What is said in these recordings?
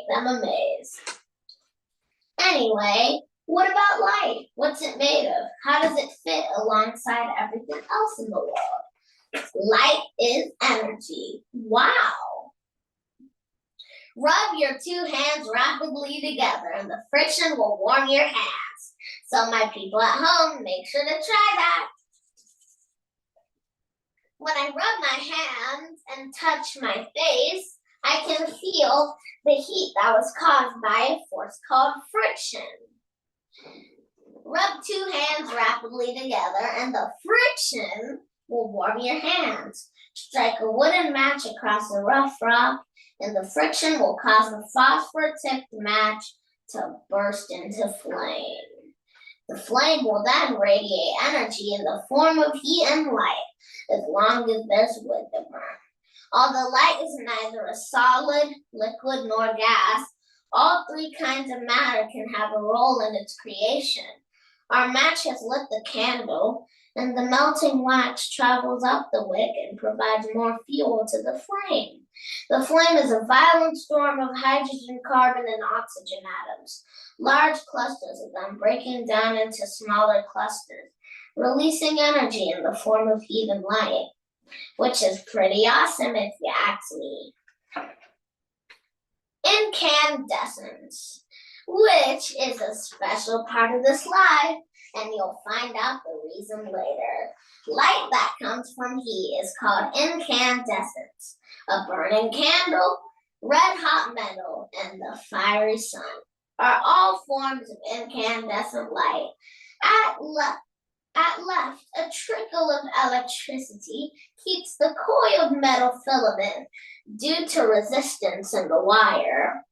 them amazed. Anyway, what about light? What's it made of? How does it fit alongside everything else in the world? Light is energy. Wow. Rub your two hands rapidly together and the friction will warm your hands. So my people at home, make sure to try that. When I rub my hands and touch my face, I can feel the heat that was caused by a force called friction. Rub two hands rapidly together and the friction will warm your hands. Strike a wooden match across a rough rock and the friction will cause the phosphor-tipped match to burst into flame. The flame will then radiate energy in the form of heat and light, as long as there's wood to burn. Although light is neither a solid, liquid, nor gas, all three kinds of matter can have a role in its creation. Our match has lit the candle, and the melting wax travels up the wick and provides more fuel to the flame. The flame is a violent storm of hydrogen, carbon, and oxygen atoms, large clusters of them breaking down into smaller clusters, releasing energy in the form of heat and light, which is pretty awesome if you ask me. Incandescence, which is a special part of the slide, and you'll find out the reason later. Light that comes from heat is called incandescence. A burning candle, red-hot metal, and the fiery sun are all forms of incandescent light. At left, a trickle of electricity keeps the coiled metal filament due to resistance in the wire,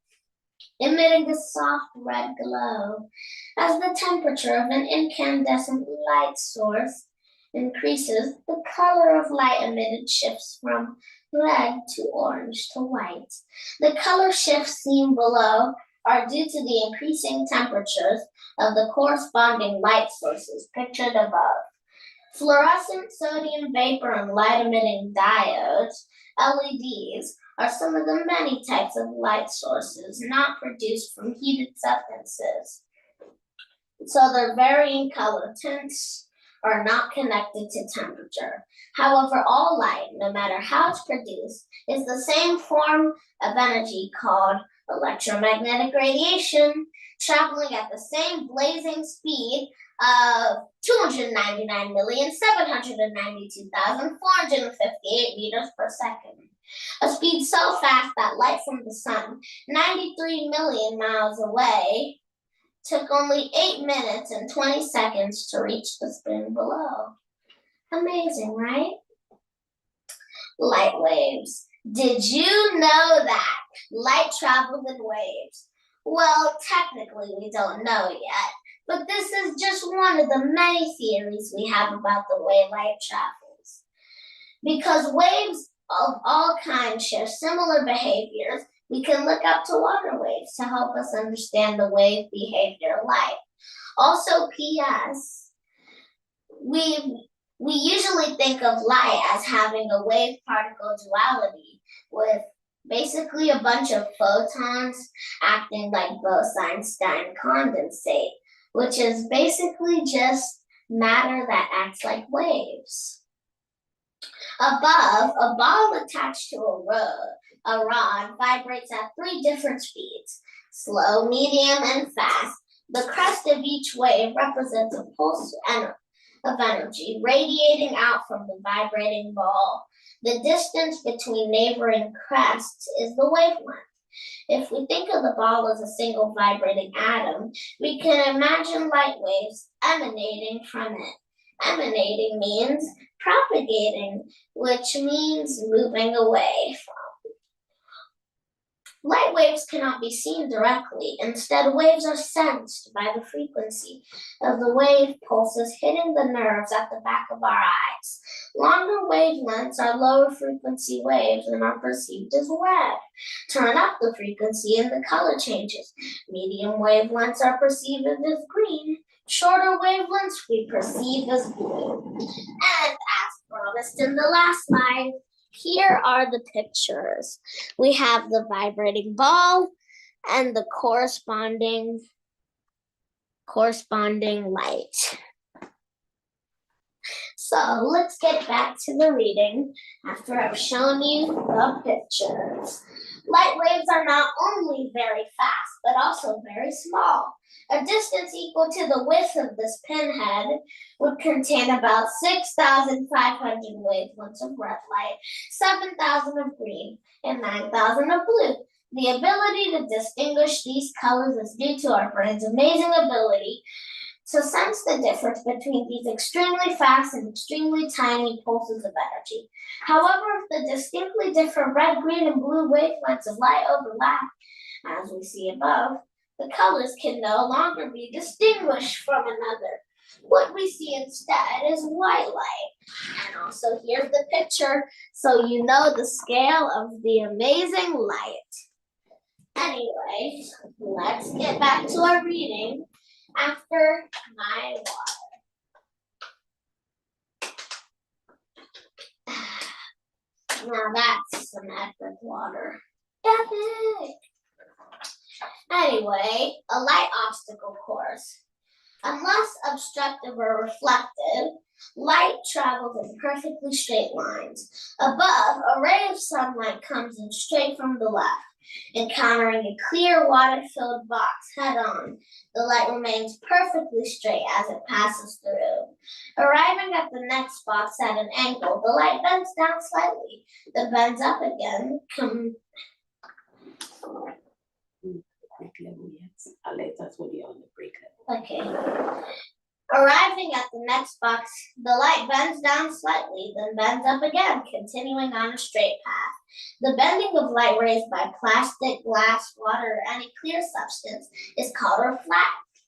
emitting a soft red glow. As the temperature of an incandescent light source increases, the color of light emitted shifts from red to orange to white. The color shifts seen below are due to the increasing temperatures of the corresponding light sources pictured above. Fluorescent sodium vapor and light-emitting diodes, LEDs, are some of the many types of light sources not produced from heated substances. So their varying color tints are not connected to temperature. However, all light, no matter how it's produced, is the same form of energy called electromagnetic radiation, traveling at the same blazing speed of 299,792,458 meters per second. A speed so fast that light from the sun, 93 million miles away, took only 8 minutes and 20 seconds to reach the spin below. Amazing, right? Light waves. Did you know that light travels in waves? Well, technically we don't know yet, but this is just one of the many theories we have about the way light travels. Because waves of all kinds share similar behaviors, we can look up to water waves to help us understand the wave behavior of light. Also, P.S., we usually think of light as having a wave-particle duality with basically a bunch of photons acting like Bose-Einstein condensate, which is basically just matter that acts like waves. Above, a ball attached to a rod vibrates at 3 different speeds, slow, medium, and fast. The crest of each wave represents a pulse of energy radiating out from the vibrating ball. The distance between neighboring crests is the wavelength. If we think of the ball as a single vibrating atom, we can imagine light waves emanating from it. Emanating means propagating, which means moving away from. Light waves cannot be seen directly. Instead, waves are sensed by the frequency of the wave pulses hitting the nerves at the back of our eyes. Longer wavelengths are lower frequency waves and are perceived as red. Turn up the frequency and the color changes. Medium wavelengths are perceived as green. Shorter wavelengths we perceive as blue. And as promised in the last slide, here are the pictures. We have the vibrating ball and the corresponding light. So let's get back to the reading after I've shown you the pictures. Light waves are not only very fast, but also very small. A distance equal to the width of this pinhead would contain about 6,500 wavelengths of red light, 7,000 of green, and 9,000 of blue. The ability to distinguish these colors is due to our brain's amazing ability to sense the difference between these extremely fast and extremely tiny pulses of energy. However, if the distinctly different red, green, and blue wavelengths of light overlap, as we see above, the colors can no longer be distinguished from another. What we see instead is white light. And also here's the picture so you know the scale of the amazing light. Anyway, let's get back to our reading after my water. Now that's some epic water. Epic! Anyway, a light obstacle course. Unless obstructive or reflective, light travels in perfectly straight lines. Above, a ray of sunlight comes in straight from the left. Encountering a clear water-filled box head-on, the light remains perfectly straight as it passes through. Arriving at the next box at an angle, the light bends down slightly, then bends up again. I'll let us when you're on the break level. Okay. Arriving at the next box, the light bends down slightly, then bends up again, continuing on a straight path. The bending of light rays by plastic, glass, water, or any clear substance is called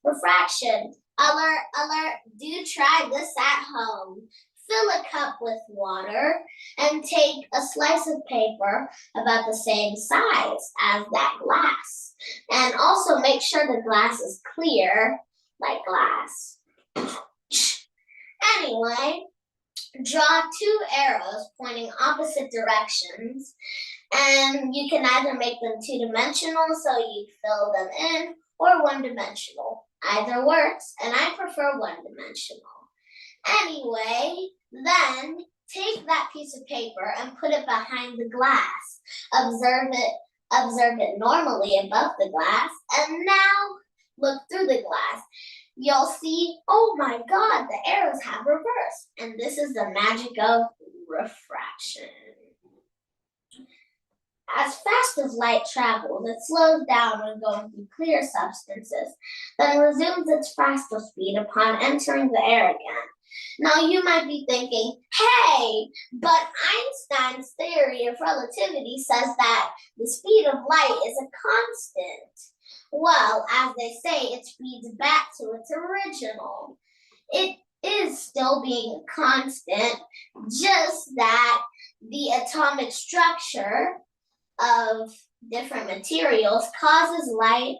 refraction. Alert, alert, do try this at home. Fill a cup with water and take a slice of paper about the same size as that glass. And also make sure the glass is clear, like glass. Anyway, draw two arrows pointing opposite directions, and you can either make them two-dimensional so you fill them in, or one-dimensional. Either works, and I prefer one-dimensional. Anyway, then take that piece of paper and put it behind the glass. Observe it normally above the glass, and now look through the glass. You'll see, oh my God, the arrows have reversed. And this is the magic of refraction. As fast as light travels, it slows down when going through clear substances, then resumes its faster speed upon entering the air again. Now you might be thinking, hey, but Einstein's theory of relativity says that the speed of light is a constant. Well, as they say, it speeds back to its original. It is still being a constant, just that the atomic structure of different materials causes light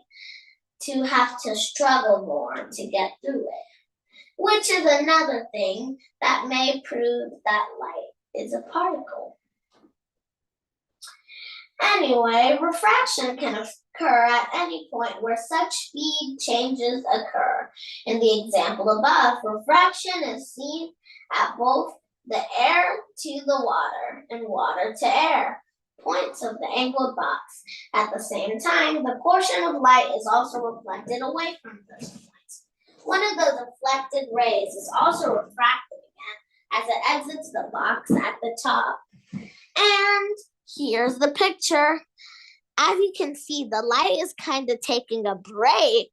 to have to struggle more to get through it, which is another thing that may prove that light is a particle. Anyway, refraction can occur at any point where such speed changes occur. In the example above, refraction is seen at both the air to the water and water to air points of the angled box. At the same time, the portion of light is also reflected away from those points. One of those reflected rays is also refracted again as it exits the box at the top. And here's the picture. As you can see, the light is kind of taking a break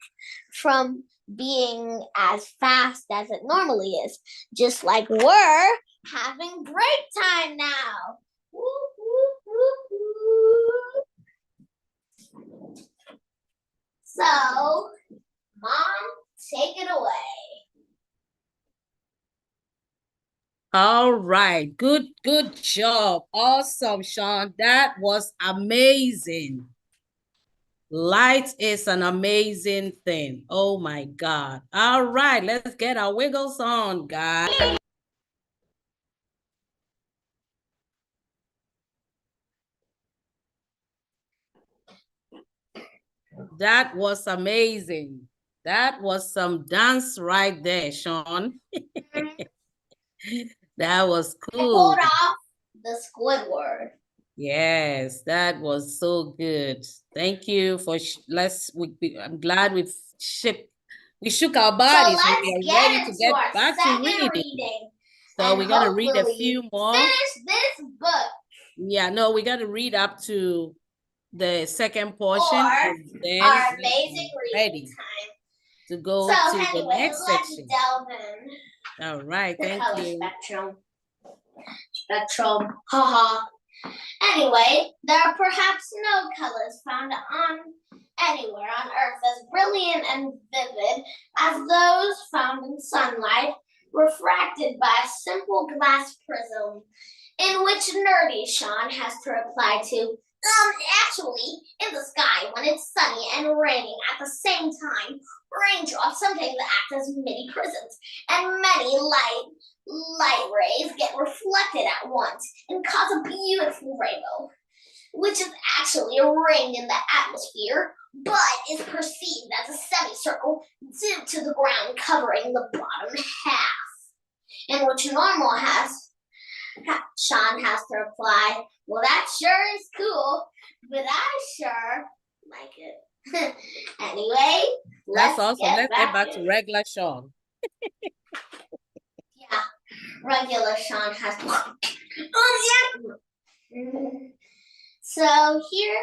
from being as fast as it normally is, just like we're having break time now. Woo, woo, woo, woo. So, Mom, take it away. All right. Good job. Awesome, Sean. That was amazing. Light is an amazing thing. Oh my God. All right. Let's get our wiggles on, guys. That was amazing. That was some dance right there, Sean. That was I pulled cool. off the Squidward. Yes, that was so good. Thank you for I'm glad we shook our So bodies and let's we are ready get to into get our back to second reading. reading So and we're gonna read a hopefully few more. finish this book. Yeah, no, we gotta read up to the second portion Or and then our we amazing are reading ready time. to go So to the anyway, next let's section. delve in. All right, The thank color you. spectrum, haha. Anyway, there are perhaps no colors found on anywhere on Earth as brilliant and vivid as those found in sunlight, refracted by a simple glass prism, in which nerdy Sean has to reply to. Actually, in the sky, when it's sunny and raining at the same time, raindrops sometimes act as mini prisms, and many light rays get reflected at once and cause a beautiful rainbow, which is actually a ring in the atmosphere, but is perceived as a semicircle due to the ground covering the bottom half, in which Sean has to reply, well, that sure is cool, but I sure like it. Anyway, That's let's awesome. get Let's get back to to regular Sean. yeah, regular Sean has so here,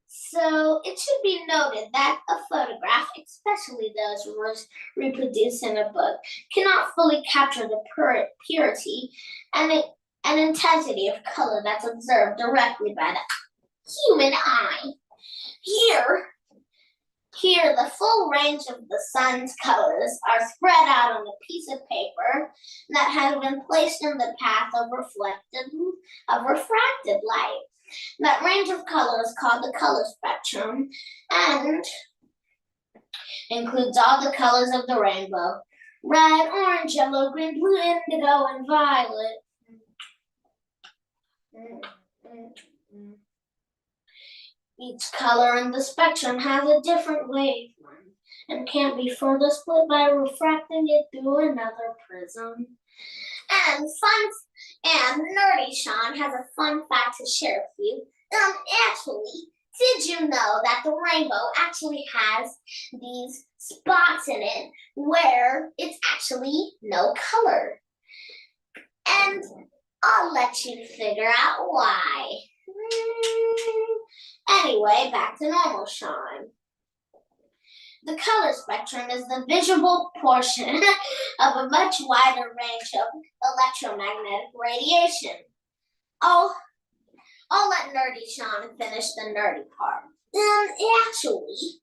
so it should be noted that a photograph, especially those reproduced in a book, cannot fully capture the purity and intensity of color that's observed directly by the human eye. Here, the full range of the sun's colors are spread out on a piece of paper that has been placed in the path of refracted light. That range of color is called the color spectrum and includes all the colors of the rainbow: red, orange, yellow, green, blue, indigo, and violet. Each color in the spectrum has a different wavelength and can be further split by refracting it through another prism. And Nerdy Sean has a fun fact to share with you. Actually, did you know that the rainbow actually has these spots in it where it's actually no color? And I'll let you figure out why. Anyway, back to normal Sean. The color spectrum is the visible portion of a much wider range of electromagnetic radiation. I'll let Nerdy Sean finish the nerdy part. Actually,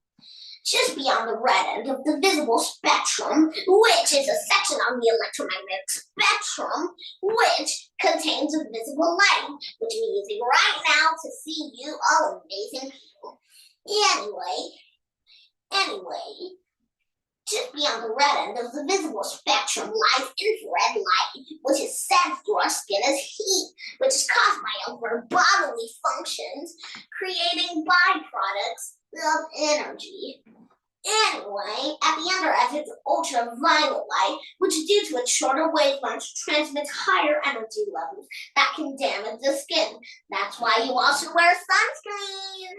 just beyond the red end of the visible spectrum, which is a section on the electromagnetic spectrum, which contains a visible light, which I'm using right now to see you all amazing people. Anyway, just beyond the red end of the visible spectrum lies infrared light, which is sent through our skin as heat, which is caused by our bodily functions, creating byproducts of energy. Anyway, at the other end is ultraviolet light, which due to its shorter wavelength transmits higher energy levels that can damage the skin. That's why you all should wear sunscreen.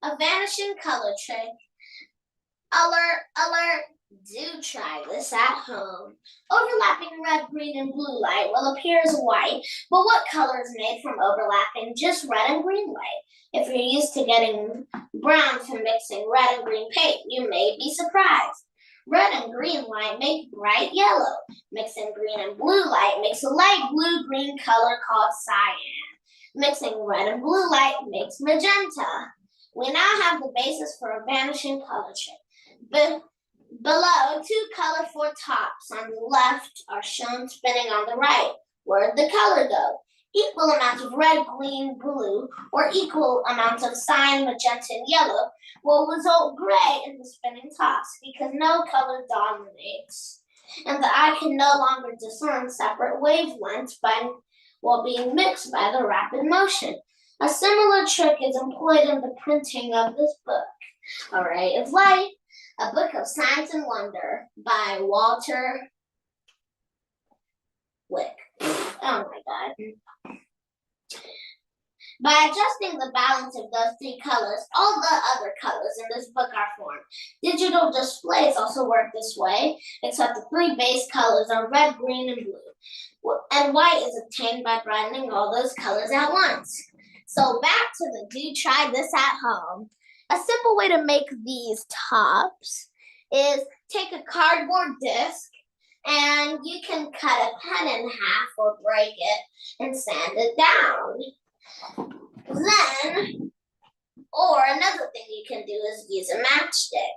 A vanishing color trick. Alert, do try this at home. Overlapping red, green, and blue light will appear as white, but what color is made from overlapping just red and green light? If you're used to getting brown from mixing red and green paint, you may be surprised. Red and green light make bright yellow. Mixing green and blue light makes a light blue-green color called cyan. Mixing red and blue light makes magenta. We now have the basis for a vanishing color trick. Below, two colorful tops on the left are shown spinning on the right. Where'd the color go? Equal amounts of red, green, blue, or equal amounts of cyan, magenta, and yellow will result gray in the spinning tops because no color dominates. And the eye can no longer discern separate wavelengths while being mixed by the rapid motion. A similar trick is employed in the printing of this book, A Ray of Light, a book of science and wonder by Walter Wick. Oh my God. By adjusting the balance of those three colors, all the other colors in this book are formed. Digital displays also work this way, except the three base colors are red, green, and blue. And white is obtained by brightening all those colors at once. So back to the do try this at home. A simple way to make these tops is take a cardboard disc and you can cut a pen in half or break it and sand it down. Then, or another thing you can do is use a matchstick.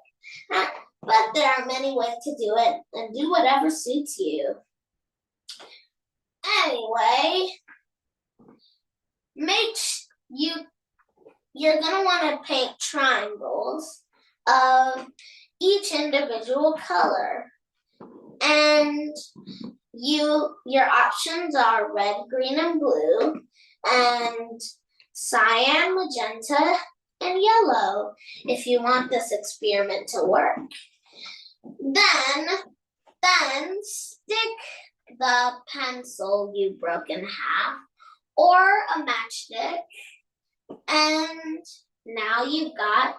But there are many ways to do it, and do whatever suits you. Anyway, you're gonna want to paint triangles of each individual color. And your options are red, green, and blue, and cyan, magenta, and yellow if you want this experiment to work. Then stick the pencil you broke in half or a matchstick, and now you've got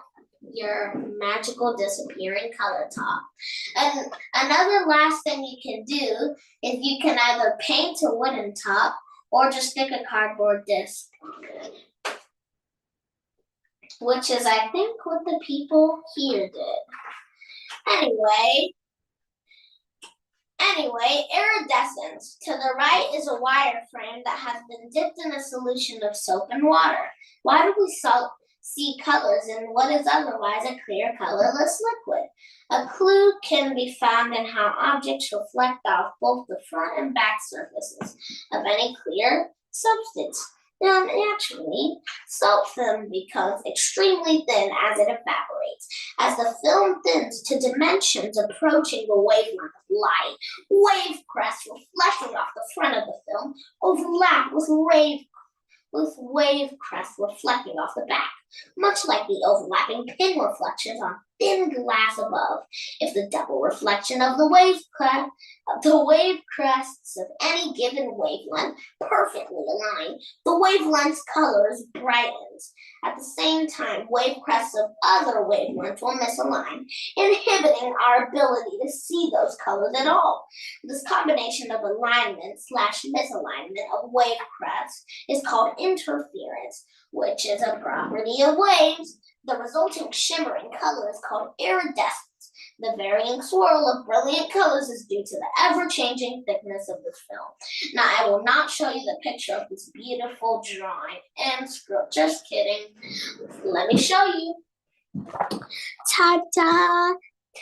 your magical disappearing color top. And another last thing you can do is you can either paint a wooden top or just stick a cardboard disc on it, which is, I think, what the people here did. Anyway, iridescence. To the right is a wire frame that has been dipped in a solution of soap and water. Why do we see colors in what is otherwise a clear, colorless liquid? A clue can be found in how objects reflect off both the front and back surfaces of any clear substance. Now, naturally, soap film becomes extremely thin as it evaporates. As the film thins to dimensions approaching the wavelength of light, wave crests reflecting off the front of the film overlap with wave crests reflecting off the back, much like the overlapping pin reflections on thin glass above. If the double reflection of the wave crests of any given wavelength perfectly align, the wavelength's colors brightens. At the same time, wave crests of other wavelengths will misalign, inhibiting our ability to see those colors at all. This combination of alignment/misalignment of wave crests is called interference, which is a property of waves. The resulting shimmering color is called iridescence. The varying swirl of brilliant colors is due to the ever-changing thickness of the film. Now, I will not show you the picture of this beautiful drawing and script. Just kidding. Let me show you. Ta-da!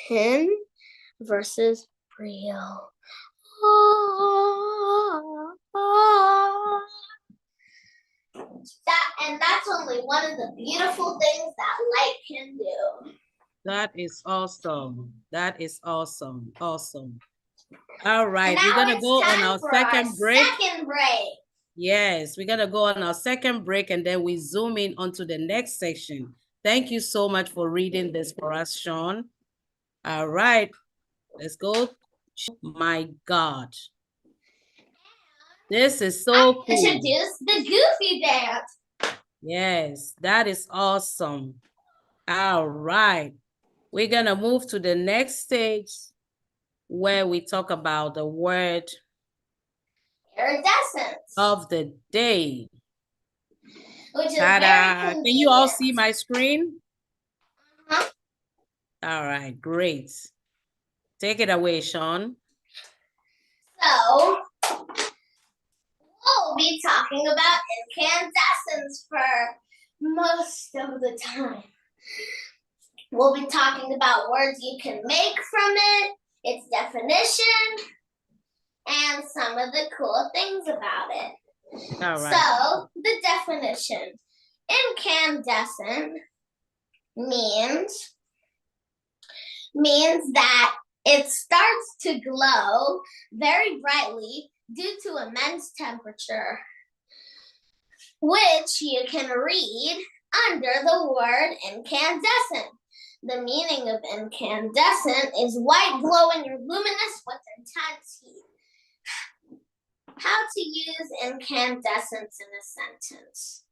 Tin versus real. That's only one of the beautiful things that light can do. That is awesome. That is awesome. Awesome. All right, we're going to go on our second break. Yes, we're going to go on our second break and then we zoom in onto the next section. Thank you so much for reading this for us, Sean. All right, let's go. My God. This is so cool. Introduce the Goofy dance. Yes, that is awesome. All right. We're going to move to the next stage where we talk about the word iridescence of the day. Which is very convenient. Can you all see my screen? Uh-huh. All right, great. Take it away, Sean. So, we'll be talking about incandescence for most of the time. We'll be talking about words you can make from it, its definition, and some of the cool things about it. All right. So, the definition. Incandescent means that it starts to glow very brightly due to immense temperature. which you can read under the word incandescent. The meaning of incandescent is white, glowing, or luminous with intense heat. How to use incandescence in a sentence.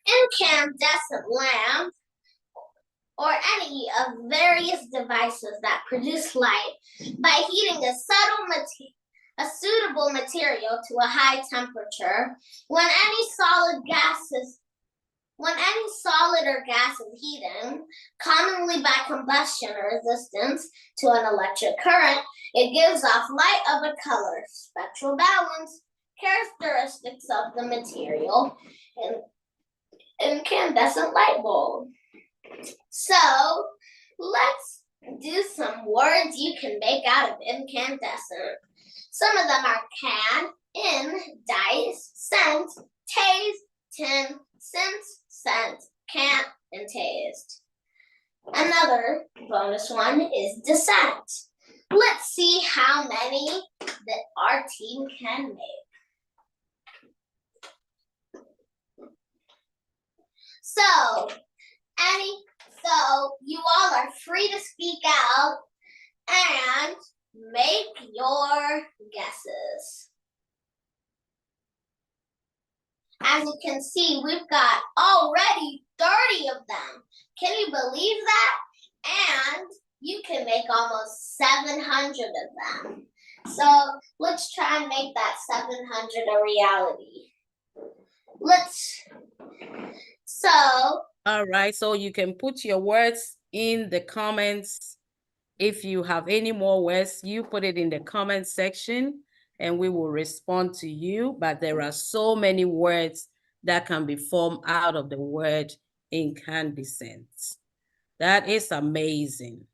Incandescent lamp or any of various devices that produce light by heating a suitable material to a high temperature. When any solid or gas is heated, commonly by combustion or resistance to an electric current, it gives off light of a color, spectral balance, characteristics of the material, and incandescent light bulb. So let's do some words you can make out of incandescent. Some of them are can, in, dice, cent, tase, tin, sense, scent, can't, and tased. Another bonus one is descent. Let's see how many that our team can make. So you all are free to speak out and make your guesses. As you can see, we've got already 30 of them. Can you believe that? And you can make almost 700 of them. So let's try and make that 700 a reality. All right, so you can put your words in the comments. If you have any more words, you put it in the comment section and we will respond to you. But there are so many words that can be formed out of the word incandescent. That is amazing.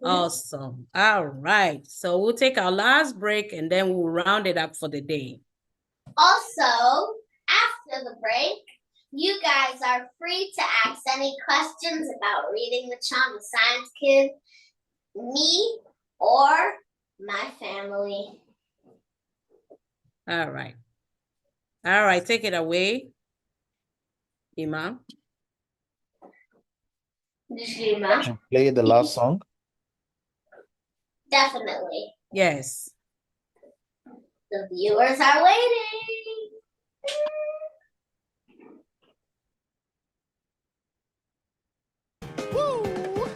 Awesome. All right, so we'll take our last break and then we'll round it up for the day. Also, after the break, you guys are free to ask any questions about reading with Sean the Science Kid, me, or my family. All right. All right, take it away, Imam. Shima. Play the last song. Definitely. Yes. The viewers are waiting.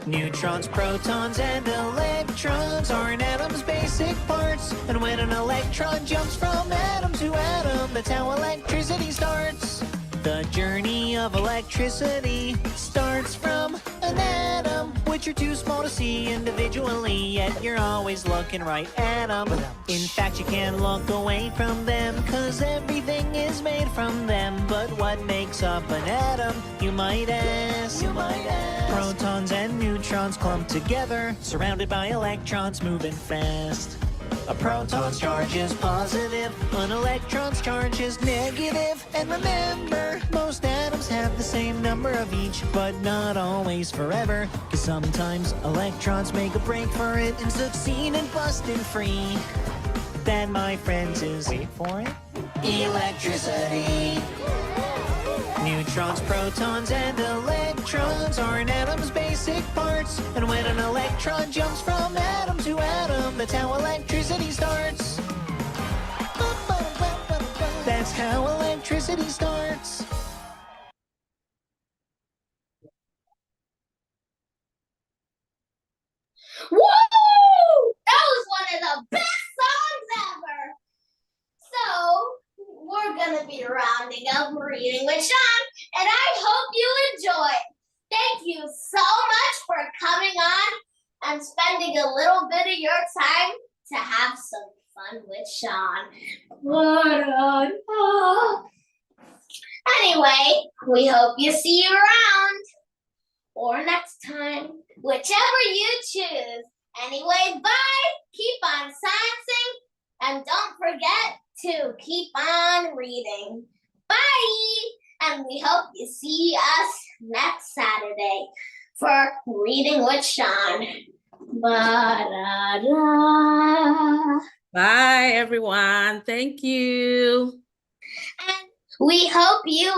Neutrons, protons, and electrons are an atom's basic parts. And when an electron jumps from atom to atom, that's how electricity starts. The journey of electricity starts from an atom, which are too small to see individually, yet you're always looking right at them. In fact, you can't look away from them, cause everything is made from them. But what makes up an atom, you might ask? Protons and neutrons clump together, surrounded by electrons moving fast. A proton's charge is positive, an electron's charge is negative. And remember, most atoms have the same number of each, but not always forever. Cause sometimes electrons make a break for it and succeed in busting free. That, my friends, is, wait for it, electricity. Neutrons, protons, and electrons are an atom's basic parts. And when an electron jumps from atom to atom, that's how electricity starts. That's how electricity starts. Woo! That was one of the best songs ever. So we're gonna be rounding up reading with Sean, and I hope you enjoy. Thank you so much for coming on and spending a little bit of your time to have some fun with Sean. Anyway, we hope you see you around or next time, whichever you choose. Anyway, bye. Keep on sciencing, and don't forget to keep on reading. Bye! And we hope you see us next Saturday for Reading with Sean. Ba-da-da. Bye, everyone. Thank you. And we hope you